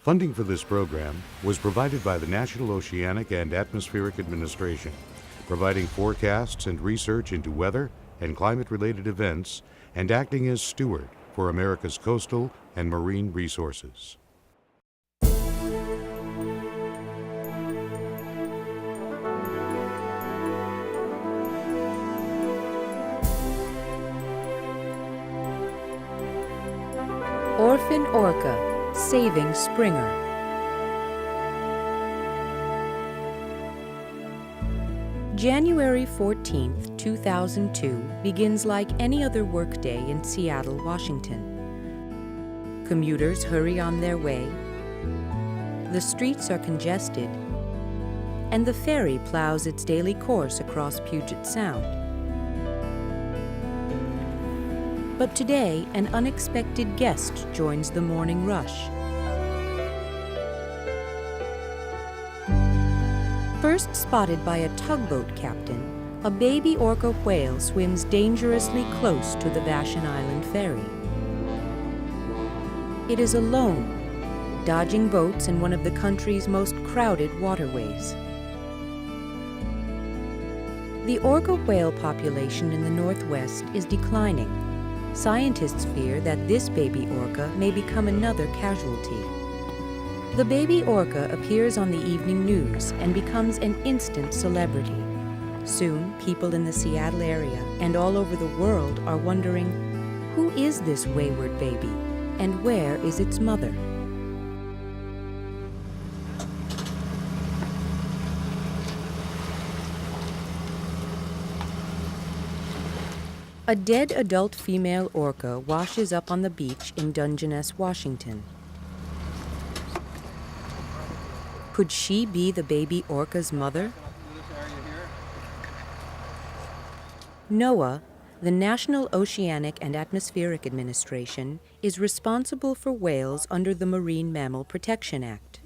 Funding for this program was provided by the National Oceanic and Atmospheric Administration, providing forecasts and research into weather and climate-related events and acting as steward for America's coastal and marine resources. Orphan Orca, saving Springer. January 14, 2002 begins like any other workday in Seattle, Washington. Commuters hurry on their way, the streets are congested, and the ferry plows its daily course across Puget Sound. But today, an unexpected guest joins the morning rush. First spotted by a tugboat captain, a baby orca whale swims dangerously close to the Vashon Island ferry. It is alone, dodging boats in one of the country's most crowded waterways. The orca whale population in the Northwest is declining. Scientists fear that this baby orca may become another casualty. The baby orca appears on the evening news and becomes an instant celebrity. Soon, people in the Seattle area and all over the world are wondering, who is this wayward baby, and where is its mother? A dead adult female orca washes up on the beach in Dungeness, Washington. Could she be the baby orca's mother? NOAA, the National Oceanic and Atmospheric Administration, is responsible for whales under the Marine Mammal Protection Act.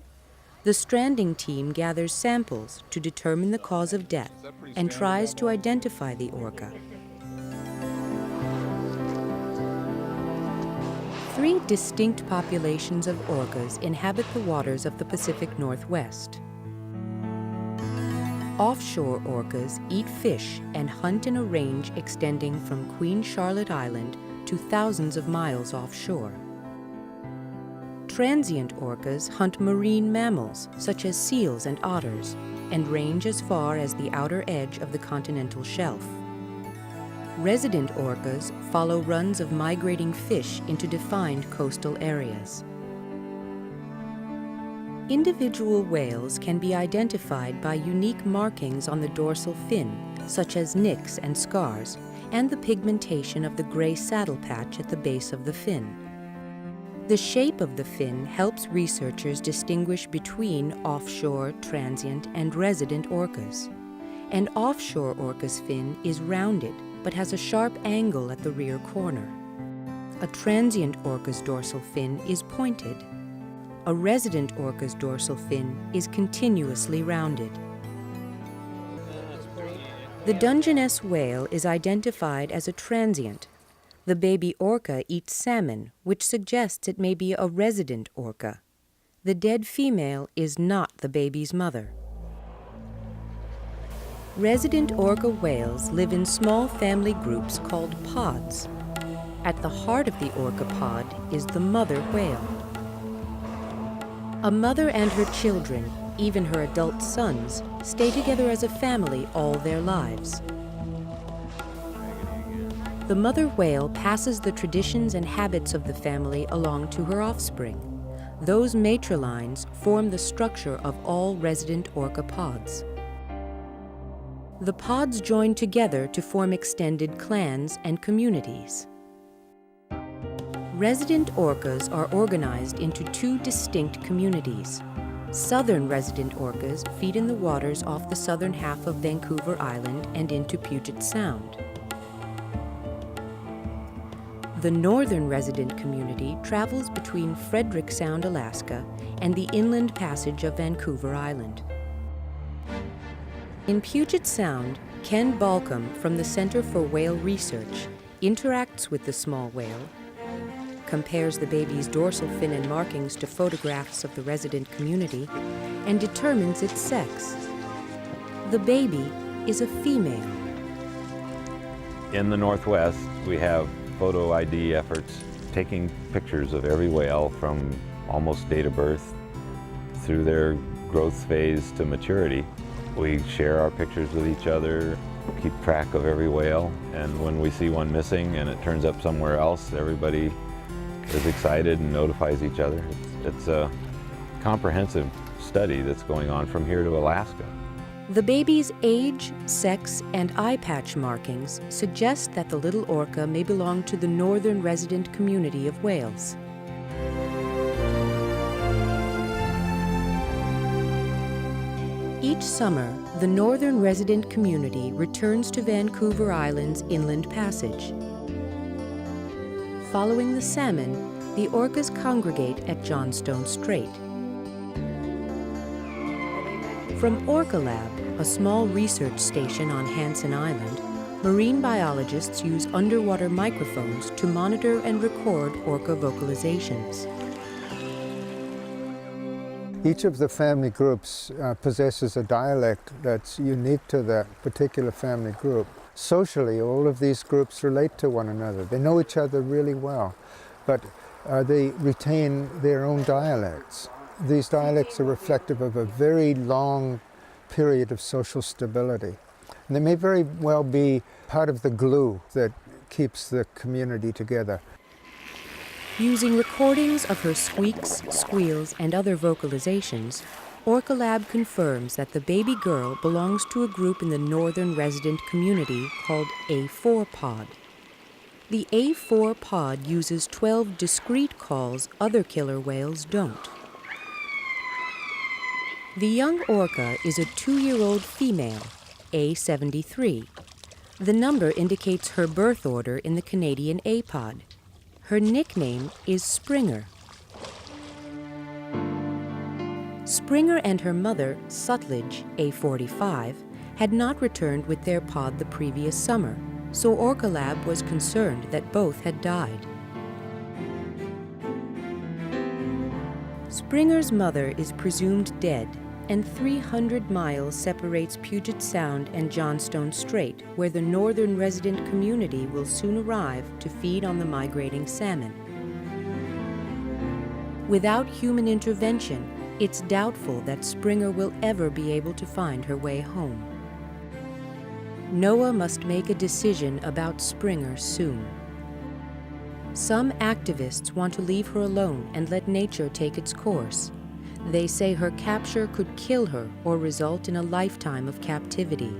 The stranding team gathers samples to determine the cause of death and tries to identify the orca. 3 distinct populations of orcas inhabit the waters of the Pacific Northwest. Offshore orcas eat fish and hunt in a range extending from Queen Charlotte Island to thousands of miles offshore. Transient orcas hunt marine mammals such as seals and otters and range as far as the outer edge of the continental shelf. Resident orcas follow runs of migrating fish into defined coastal areas. Individual whales can be identified by unique markings on the dorsal fin, such as nicks and scars, and the pigmentation of the gray saddle patch at the base of the fin. The shape of the fin helps researchers distinguish between offshore, transient, and resident orcas. An offshore orca's fin is rounded, but has a sharp angle at the rear corner. A transient orca's dorsal fin is pointed. A resident orca's dorsal fin is continuously rounded. The Dungeness whale is identified as a transient. The baby orca eats salmon, which suggests it may be a resident orca. The dead female is not the baby's mother. Resident orca whales live in small family groups called pods. At the heart of the orca pod is the mother whale. A mother and her children, even her adult sons, stay together as a family all their lives. The mother whale passes the traditions and habits of the family along to her offspring. Those matrilines form the structure of all resident orca pods. The pods join together to form extended clans and communities. Resident orcas are organized into 2 distinct communities. Southern resident orcas feed in the waters off the southern half of Vancouver Island and into Puget Sound. The northern resident community travels between Frederick Sound, Alaska, and the Inland Passage of Vancouver Island. In Puget Sound, Ken Balcom from the Center for Whale Research interacts with the small whale, compares the baby's dorsal fin and markings to photographs of the resident community and determines its sex. The baby is a female. In the Northwest, we have photo ID efforts, taking pictures of every whale from almost date of birth through their growth phase to maturity. We share our pictures with each other, keep track of every whale, and when we see one missing and it turns up somewhere else, everybody is excited and notifies each other. It's a comprehensive study that's going on from here to Alaska. The baby's age, sex, and eye patch markings suggest that the little orca may belong to the northern resident community of whales. Each summer, the northern resident community returns to Vancouver Island's Inland Passage. Following the salmon, the orcas congregate at Johnstone Strait. From Orca Lab, a small research station on Hansen Island, marine biologists use underwater microphones to monitor and record orca vocalizations. Each of the family groups possesses a dialect that's unique to that particular family group. Socially, all of these groups relate to one another. They know each other really well, but they retain their own dialects. These dialects are reflective of a very long period of social stability. And they may very well be part of the glue that keeps the community together. Using recordings of her squeaks, squeals, and other vocalizations, Orca Lab confirms that the baby girl belongs to a group in the northern resident community called A4 pod. The A4 pod uses 12 discrete calls other killer whales don't. The young orca is a 2-year-old female, A73. The indicate indicates her birth order in the Canadian apod. Her nickname is Springer. Springer and her mother, Sutlej, A45, had not returned with their pod the previous summer, so Orca Lab was concerned that both had died. Springer's mother is presumed dead, and 300 miles separates Puget Sound and Johnstone Strait, where the northern resident community will soon arrive to feed on the migrating salmon. Without human intervention, it's doubtful that Springer will ever be able to find her way home. NOAA must make a decision about Springer soon. Some activists want to leave her alone and let nature take its course. They say her capture could kill her or result in a lifetime of captivity.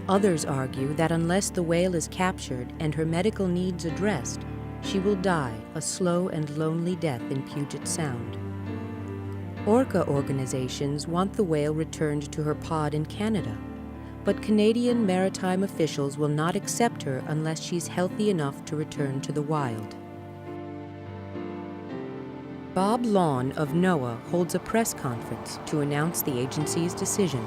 Others argue that unless the whale is captured and her medical needs addressed, she will die a slow and lonely death in Puget Sound. Orca organizations want the whale returned to her pod in Canada, but Canadian maritime officials will not accept her unless she's healthy enough to return to the wild. Bob Lawn of NOAA holds a press conference to announce the agency's decision.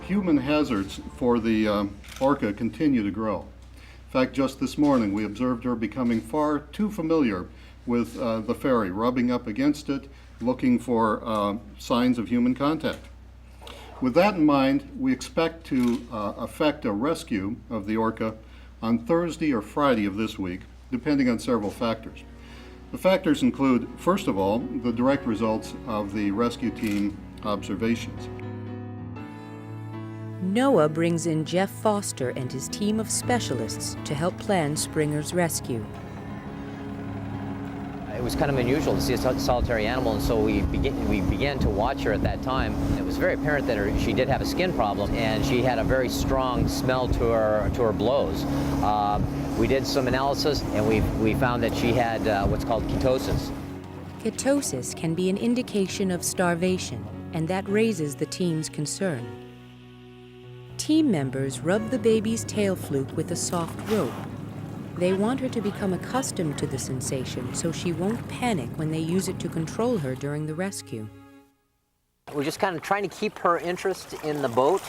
Human hazards for the orca continue to grow. In fact, just this morning we observed her becoming far too familiar with the ferry, rubbing up against it, looking for signs of human contact. With that in mind, we expect to effect a rescue of the orca on Thursday or Friday of this week, depending on several factors. The factors include, first of all, the direct results of the rescue team observations. NOAA brings in Jeff Foster and his team of specialists to help plan Springer's rescue. It was kind of unusual to see a solitary animal, and so we began to watch her at that time. It was very apparent that she did have a skin problem, and she had a very strong smell to her blows. We did some analysis, and we found that she had what's called ketosis. Ketosis can be an indication of starvation, and that raises the team's concern. Team members rub the baby's tail fluke with a soft rope. They want her to become accustomed to the sensation so she won't panic when they use it to control her during the rescue. We're just kind of trying to keep her interest in the boat,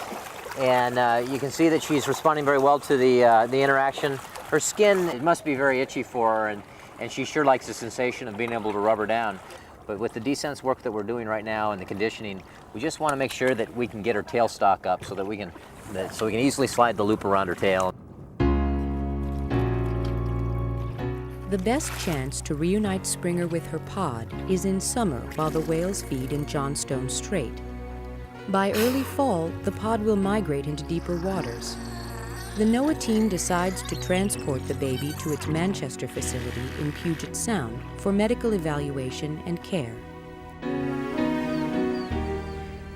and you can see that she's responding very well to the interaction Her skin, it must be very itchy for her, and she sure likes the sensation of being able to rub her down. But with the descents work that we're doing right now and the conditioning, we just want to make sure that we can get her tail stock up so that we can easily slide the loop around her tail. The best chance to reunite Springer with her pod is in summer while the whales feed in Johnstone Strait. By early fall, the pod will migrate into deeper waters. The NOAA team decides to transport the baby to its Manchester facility in Puget Sound for medical evaluation and care.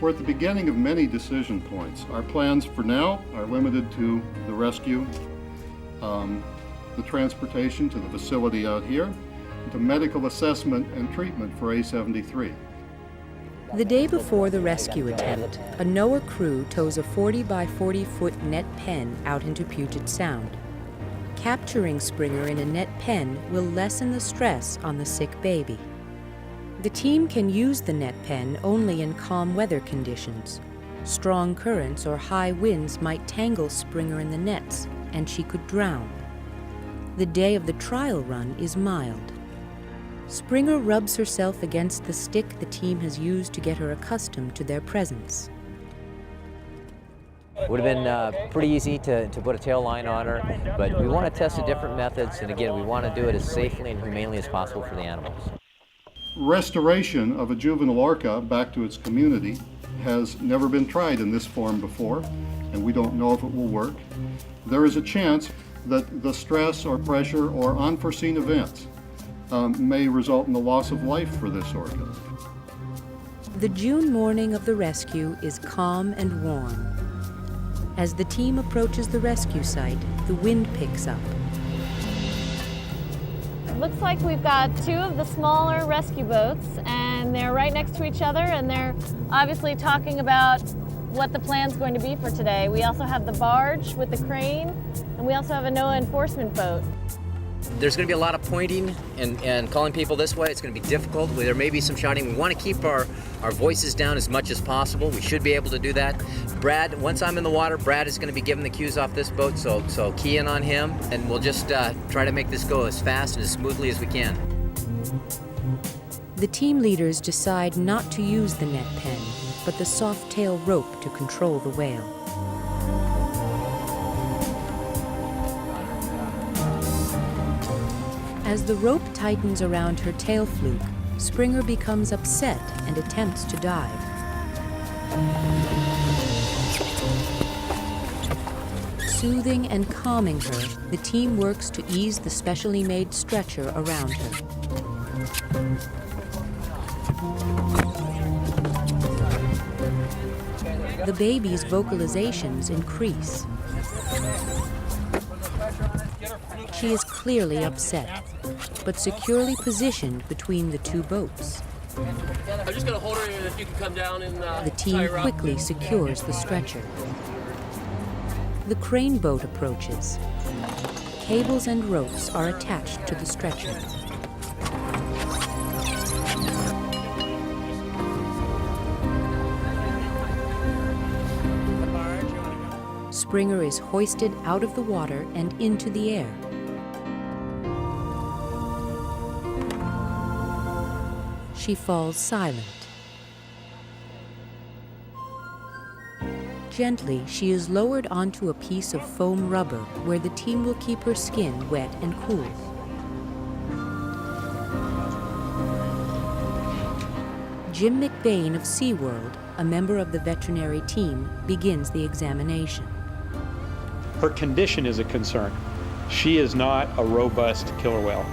We're at the beginning of many decision points. Our plans for now are limited to the rescue, the transportation to the facility out here, to medical assessment and treatment for A73. The day before the rescue attempt, a NOAA crew tows a 40 by 40 foot net pen out into Puget Sound. Capturing Springer in a net pen will lessen the stress on the sick baby. The team can use the net pen only in calm weather conditions. Strong currents or high winds might tangle Springer in the nets, and she could drown. The day of the trial run is mild. Springer rubs herself against the stick the team has used to get her accustomed to their presence. It would have been pretty easy to put a tail line on her, but we want to test the different methods, and again, we want to do it as safely and humanely as possible for the animals. Restoration of a juvenile orca back to its community has never been tried in this form before, and we don't know if it will work. There is a chance that the stress or pressure or unforeseen events may result in the loss of life for this orca. The June morning of the rescue is calm and warm. As the team approaches the rescue site, the wind picks up. It looks like we've got two of the smaller rescue boats, and they're right next to each other, and they're obviously talking about what the plan's going to be for today. We also have the barge with the crane, and we also have a NOAA enforcement boat. There's going to be a lot of pointing and calling people this way. It's going to be difficult. There may be some shouting. We want to keep our voices down as much as possible. We should be able to do that. Brad, once I'm in the water, Brad is going to be giving the cues off this boat, so key in on him, and we'll just try to make this go as fast and as smoothly as we can. The team leaders decide not to use the net pen, but the soft tail rope to control the whale. As the rope tightens around her tail fluke, Springer becomes upset and attempts to dive. Soothing and calming her, the team works to ease the specially made stretcher around her. The baby's vocalizations increase. She is clearly upset, but securely positioned between the two boats. I'm just going to hold her if you can come down and The team quickly secures the stretcher. The crane boat approaches. Cables and ropes are attached to the stretcher. Springer is hoisted out of the water and into the air. She falls silent. Gently, she is lowered onto a piece of foam rubber where the team will keep her skin wet and cool. Jim McBain of SeaWorld, a member of the veterinary team, begins the examination. Her condition is a concern. She is not a robust killer whale.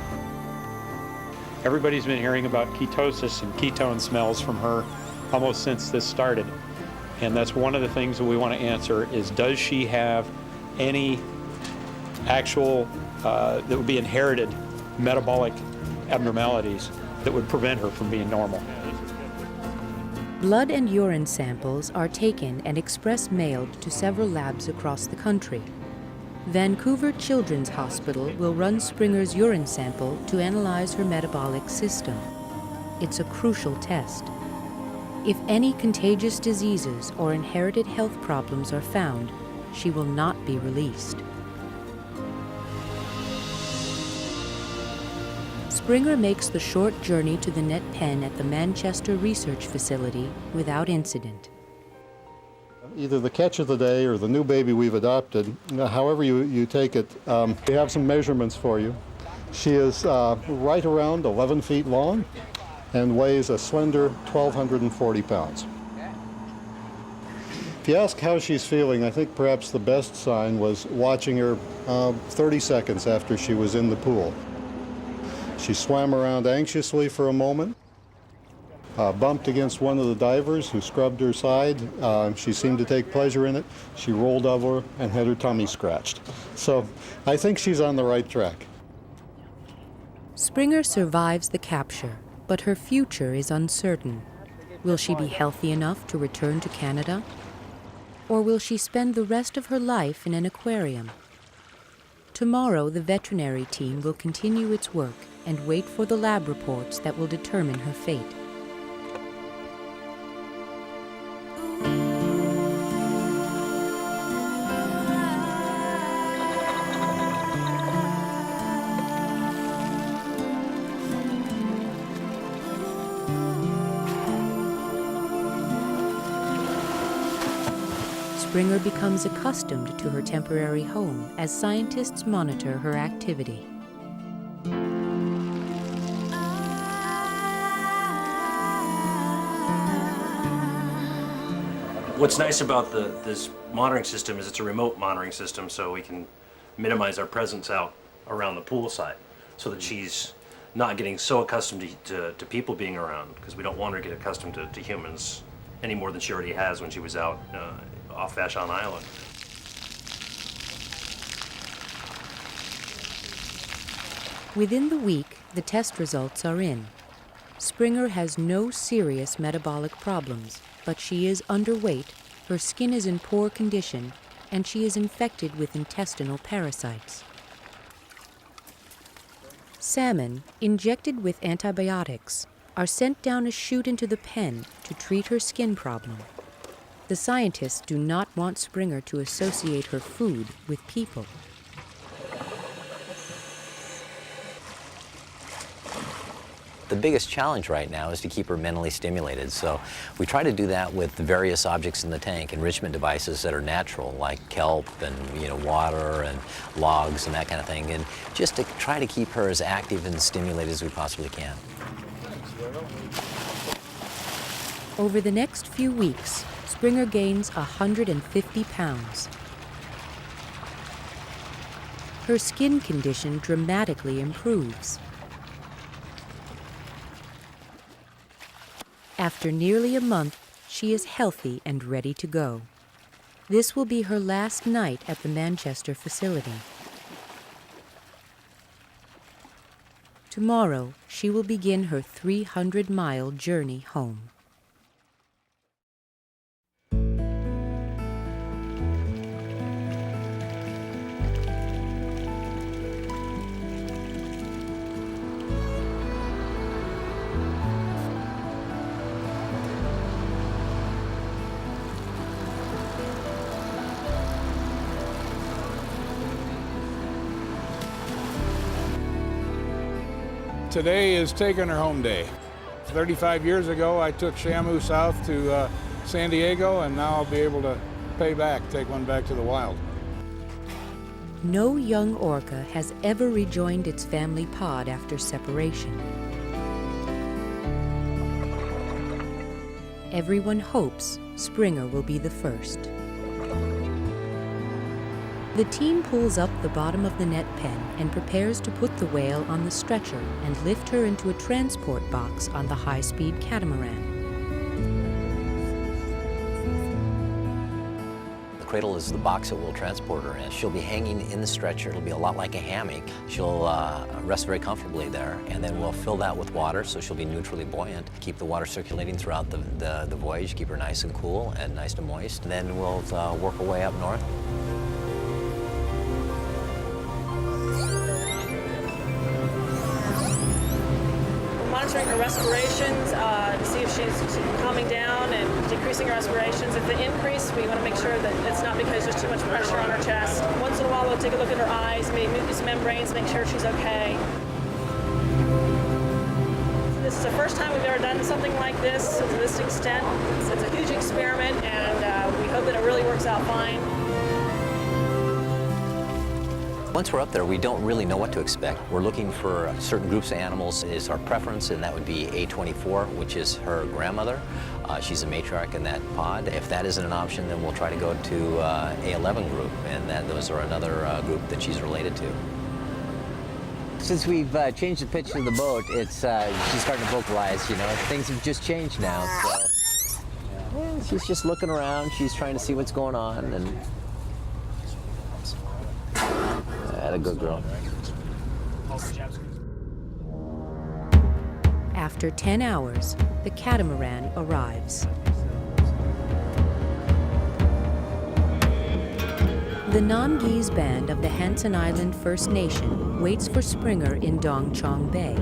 Everybody's been hearing about ketosis and ketone smells from her almost since this started. And that's one of the things that we want to answer is, does she have any actual, that would be inherited metabolic abnormalities that would prevent her from being normal? Blood and urine samples are taken and express mailed to several labs across the country. Vancouver Children's Hospital will run Springer's urine sample to analyze her metabolic system. It's a crucial test. If any contagious diseases or inherited health problems are found, she will not be released. Springer makes the short journey to the net pen at the Manchester Research Facility without incident. Either the catch of the day or the new baby we've adopted, however you take it, we have some measurements for you. She is right around 11 feet long and weighs a slender 1,240 pounds. If you ask how she's feeling, I think perhaps the best sign was watching her 30 seconds after she was in the pool. She swam around anxiously for a moment, bumped against one of the divers who scrubbed her side. She seemed to take pleasure in it. She rolled over and had her tummy scratched. So I think she's on the right track. Springer survives the capture, but her future is uncertain. Will she be healthy enough to return to Canada? Or will she spend the rest of her life in an aquarium? Tomorrow, the veterinary team will continue its work and wait for the lab reports that will determine her fate. Springer becomes accustomed to her temporary home as scientists monitor her activity. What's nice about this monitoring system is it's a remote monitoring system, so we can minimize our presence out around the pool side so that she's not getting so accustomed to people being around, because we don't want her to get accustomed to humans any more than she already has when she was out off Vashon Island. Within the week, the test results are in. Springer has no serious metabolic problems, but she is underweight, her skin is in poor condition, and she is infected with intestinal parasites. Salmon, injected with antibiotics, are sent down a chute into the pen to treat her skin problem. The scientists do not want Springer to associate her food with people. The biggest challenge right now is to keep her mentally stimulated. So we try to do that with the various objects in the tank, enrichment devices that are natural, like kelp and water and logs and that kind of thing, and just to try to keep her as active and stimulated as we possibly can. Over the next few weeks, Springer gains 150 pounds. Her skin condition dramatically improves. After nearly a month, she is healthy and ready to go. This will be her last night at the Manchester facility. Tomorrow, she will begin her 300-mile journey home. Today is taking her home day. 35 years ago, I took Shamu south to San Diego, and now I'll be able to pay back, take one back to the wild. No young orca has ever rejoined its family pod after separation. Everyone hopes Springer will be the first. The team pulls up the bottom of the net pen and prepares to put the whale on the stretcher and lift her into a transport box on the high-speed catamaran. The cradle is the box that will transport her in. She'll be hanging in the stretcher. It'll be a lot like a hammock. She'll rest very comfortably there, and then we'll fill that with water so she'll be neutrally buoyant. Keep the water circulating throughout the voyage, keep her nice and cool and nice and moist. And then we'll work our way up north. Monitoring her respirations to see if she's calming down and decreasing her respirations. If they increase, we want to make sure that it's not because there's too much pressure on her chest. Once in a while, we'll take a look at her eyes, maybe move these membranes, make sure she's okay. It's the first time we've ever done something like this to this extent. It's a huge experiment, and we hope that it really works out fine. Once we're up there, we don't really know what to expect. We're looking for certain groups of animals is our preference, and that would be A24, which is her grandmother. She's a matriarch in that pod. If that isn't an option, then we'll try to go to A11 group, and those are another group that she's related to. Since we've changed the pitch of the boat, it's she's starting to vocalize, you know. Things have just changed now, so yeah, she's just looking around. She's trying to see what's going on, and a good girl. After 10 hours, the catamaran arrives. The Namgis band of the Hansen Island First Nation waits for Springer in Dong Chong Bay.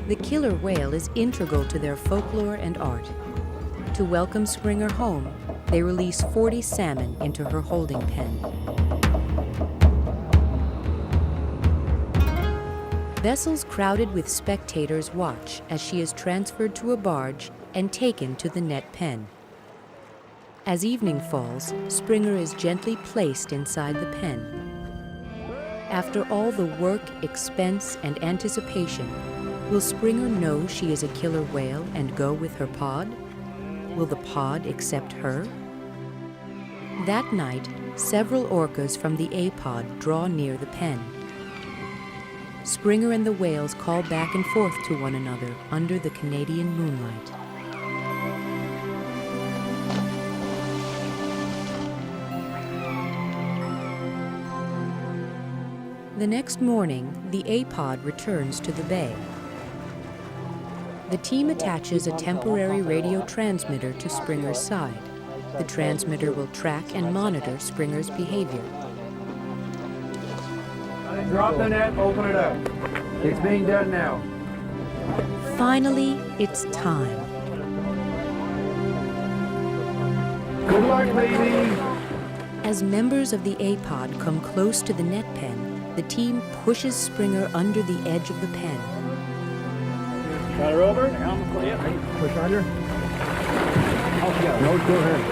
The killer whale is integral to their folklore and art. To welcome Springer home, they release 40 salmon into her holding pen. Vessels crowded with spectators watch as she is transferred to a barge and taken to the net pen. As evening falls, Springer is gently placed inside the pen. After all the work, expense, and anticipation, will Springer know she is a killer whale and go with her pod? Will the pod accept her? That night, several orcas from the A-pod draw near the pen. Springer and the whales call back and forth to one another under the Canadian moonlight. The next morning, the A-pod returns to the bay. The team attaches a temporary radio transmitter to Springer's side. The transmitter will track and monitor Springer's behavior. Drop the net, open it up. It's being done now. Finally, it's time. Good luck, baby. As members of the A-pod come close to the net pen, the team pushes Springer under the edge of the pen. Got her over? Push under. Oh, yeah. No, go ahead.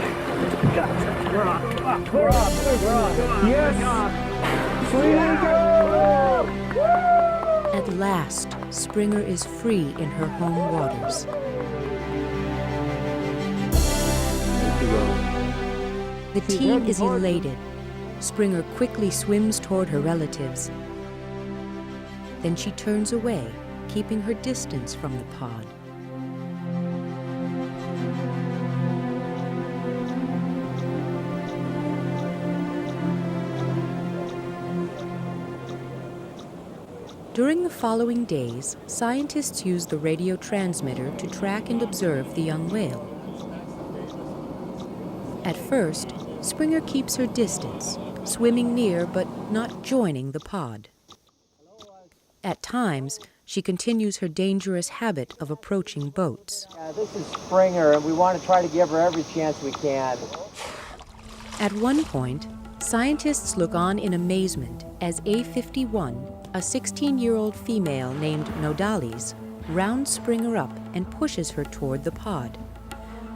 We're on. We're on. Yes. At last, Springer is free in her home waters. The team is elated. Springer quickly swims toward her relatives. Then she turns away, keeping her distance from the pod. During the following days, scientists used the radio transmitter to track and observe the young whale. At first, Springer keeps her distance, swimming near but not joining the pod. At times, she continues her dangerous habit of approaching boats. This is Springer, and we want to try to give her every chance we can. At one point, scientists look on in amazement as A51, a 16-year-old female named Nodalis, rounds Springer up and pushes her toward the pod.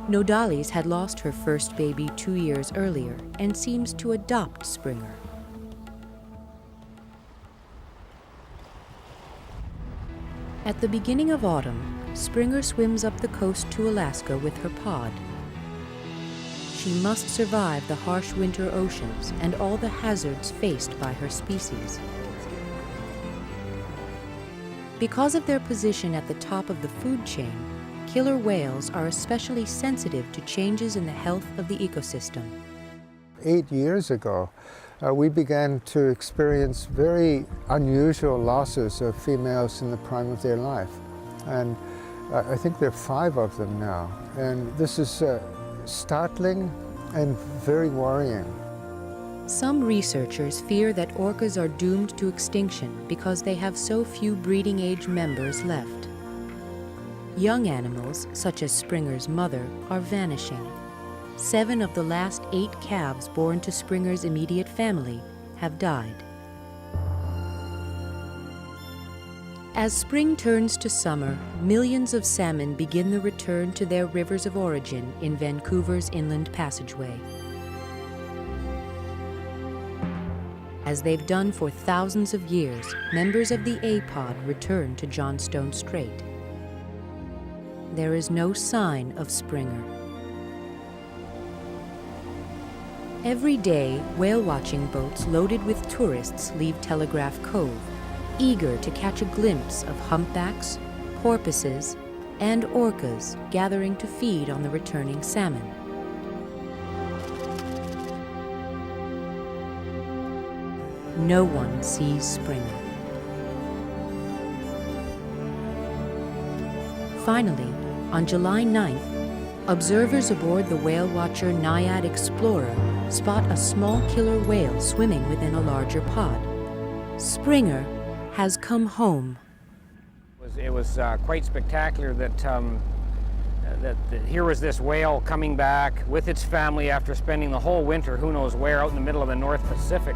Nodalis had lost her first baby 2 years earlier and seems to adopt Springer. At the beginning of autumn, Springer swims up the coast to Alaska with her pod. She must survive the harsh winter oceans and all the hazards faced by her species. Because of their position at the top of the food chain, killer whales are especially sensitive to changes in the health of the ecosystem. 8 years ago, we began to experience very unusual losses of females in the prime of their life. And I think there are 5 of them now. And this is startling and very worrying. Some researchers fear that orcas are doomed to extinction because they have so few breeding age members left. Young animals, such as Springer's mother, are vanishing. 7 of the last 8 calves born to Springer's immediate family have died. As spring turns to summer, millions of salmon begin the return to their rivers of origin in Vancouver's Inland Passageway. As they've done for thousands of years, members of the APOD return to Johnstone Strait. There is no sign of Springer. Every day, whale-watching boats loaded with tourists leave Telegraph Cove, eager to catch a glimpse of humpbacks, porpoises, and orcas gathering to feed on the returning salmon. No one sees Springer. Finally, on July 9th, observers aboard the whale watcher Naiad Explorer spot a small killer whale swimming within a larger pod. Springer has come home. It was quite spectacular that here was this whale coming back with its family after spending the whole winter, who knows where, out in the middle of the North Pacific.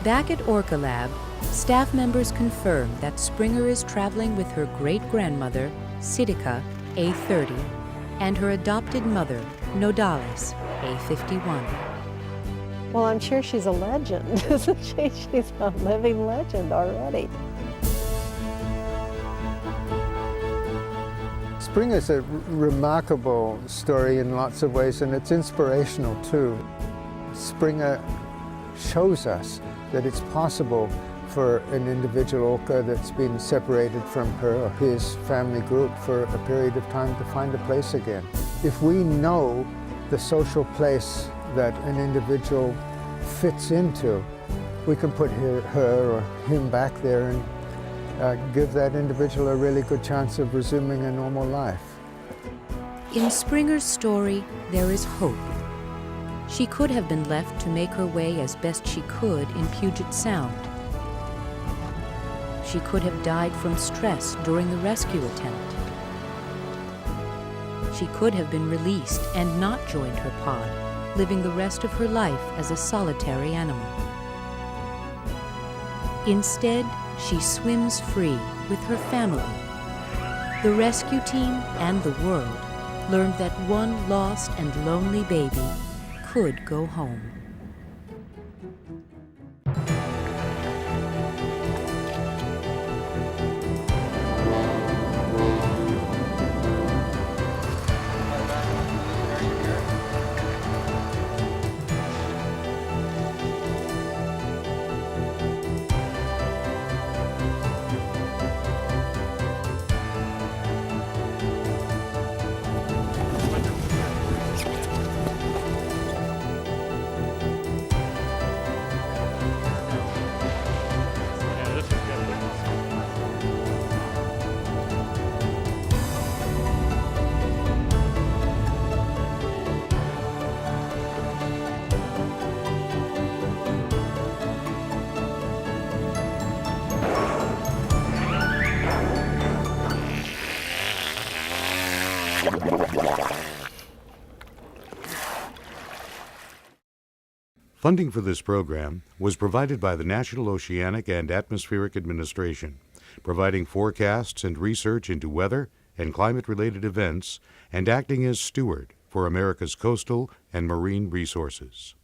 Back at Orca Lab, staff members confirm that Springer is traveling with her great-grandmother, Sitica, A30, and her adopted mother, Nodales, A51. Well, I'm sure she's a legend, isn't she? She's a living legend already. Springer's a remarkable story in lots of ways, and it's inspirational too. Springer shows us that it's possible for an individual orca that's been separated from her or his family group for a period of time to find a place again. If we know the social place that an individual fits into, we can put her or him back there and give that individual a really good chance of resuming a normal life. In Springer's story, there is hope. She could have been left to make her way as best she could in Puget Sound. She could have died from stress during the rescue attempt. She could have been released and not joined her pod, living the rest of her life as a solitary animal. Instead, she swims free with her family. The rescue team and the world learned that one lost and lonely baby could go home. Funding for this program was provided by the National Oceanic and Atmospheric Administration, providing forecasts and research into weather and climate-related events and acting as steward for America's coastal and marine resources.